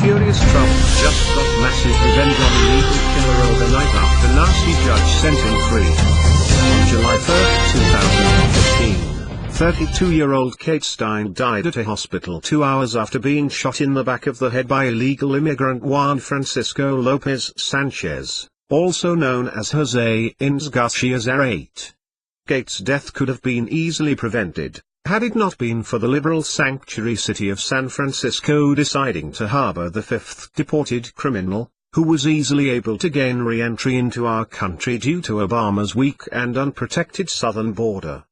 Furious Trump just got massive revenge on illegal killer overnight after nasty judge sent him free. On July 3, 2015, 32-year-old Kate Steinle died at a hospital 2 hours after being shot in the back of the head by illegal immigrant Juan Francisco Lopez-Sanchez, also known as Jose Ines Garcia Zarate. Kate's death could have been easily prevented, had it not been for the liberal sanctuary city of San Francisco deciding to harbor the fifth-deported criminal, who was easily able to gain re-entry into our country due to Obama's weak and unprotected southern border.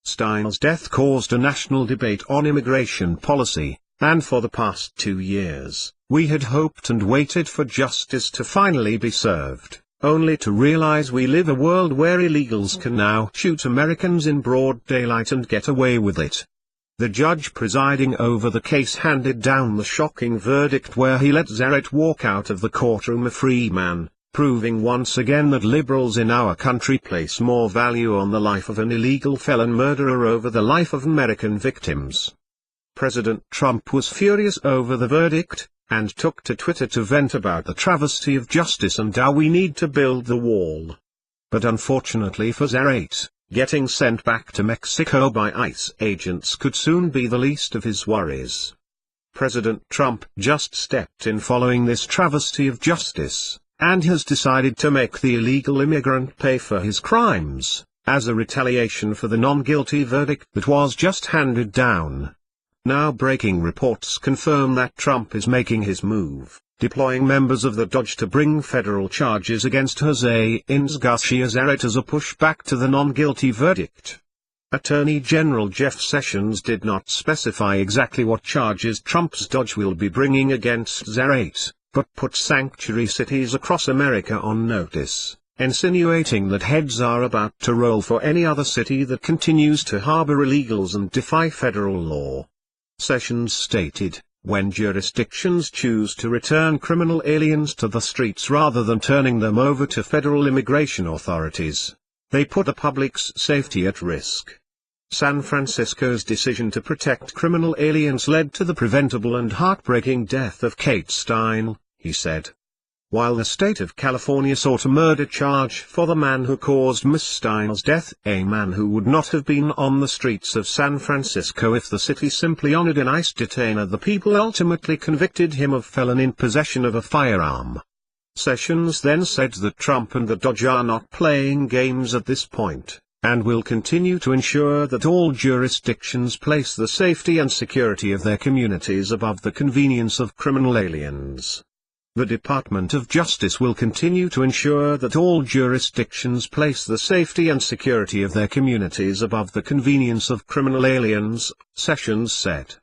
Steinle's death caused a national debate on immigration policy, and for the past 2 years, we had hoped and waited for justice to finally be served, only to realize we live a world where illegals can now shoot Americans in broad daylight and get away with it. The judge presiding over the case handed down the shocking verdict where he let Zarate walk out of the courtroom a free man, proving once again that liberals in our country place more value on the life of an illegal felon murderer over the life of American victims. President Trump was furious over the verdict, and took to Twitter to vent about the travesty of justice and how we need to build the wall. But unfortunately for Zarate, getting sent back to Mexico by ICE agents could soon be the least of his worries. President Trump just stepped in following this travesty of justice, and has decided to make the illegal immigrant pay for his crimes, as a retaliation for the non-guilty verdict that was just handed down. Now breaking reports confirm that Trump is making his move, deploying members of the DOJ to bring federal charges against Jose Ines Garcia Zarate as a pushback to the non-guilty verdict. Attorney General Jeff Sessions did not specify exactly what charges Trump's DOJ will be bringing against Zarate, but put sanctuary cities across America on notice, insinuating that heads are about to roll for any other city that continues to harbor illegals and defy federal law. Sessions stated, when jurisdictions choose to return criminal aliens to the streets rather than turning them over to federal immigration authorities, they put the public's safety at risk. San Francisco's decision to protect criminal aliens led to the preventable and heartbreaking death of Kate Steinle, he said. While the state of California sought a murder charge for the man who caused Ms. Steinle's death, a man who would not have been on the streets of San Francisco if the city simply honored an ICE detainer, the people ultimately convicted him of felon in possession of a firearm. Sessions then said that Trump and the DOJ are not playing games at this point, and will continue to ensure that all jurisdictions place the safety and security of their communities above the convenience of criminal aliens. The Department of Justice will continue to ensure that all jurisdictions place the safety and security of their communities above the convenience of criminal aliens, Sessions said.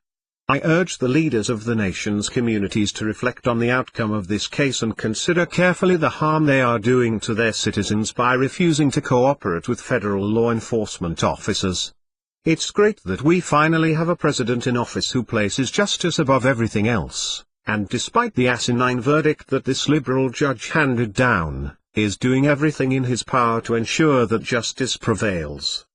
I urge the leaders of the nation's communities to reflect on the outcome of this case and consider carefully the harm they are doing to their citizens by refusing to cooperate with federal law enforcement officers. It's great that we finally have a president in office who places justice above everything else, and despite the asinine verdict that this liberal judge handed down, is doing everything in his power to ensure that justice prevails.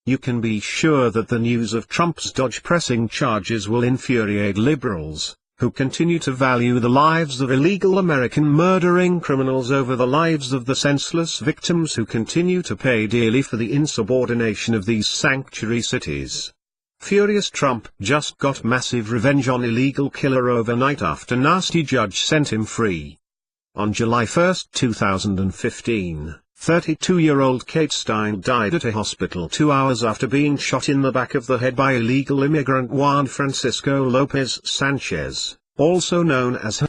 You can be sure that the news of Trump's DOJ pressing charges will infuriate liberals, who continue to value the lives of illegal American murdering criminals over the lives of the senseless victims who continue to pay dearly for the insubordination of these sanctuary cities. Furious Trump just got massive revenge on illegal killer overnight after nasty judge sent him free. On July 1, 2015, 32-year-old Kate Steinle died at a hospital 2 hours after being shot in the back of the head by illegal immigrant Juan Francisco Lopez-Sanchez, also known as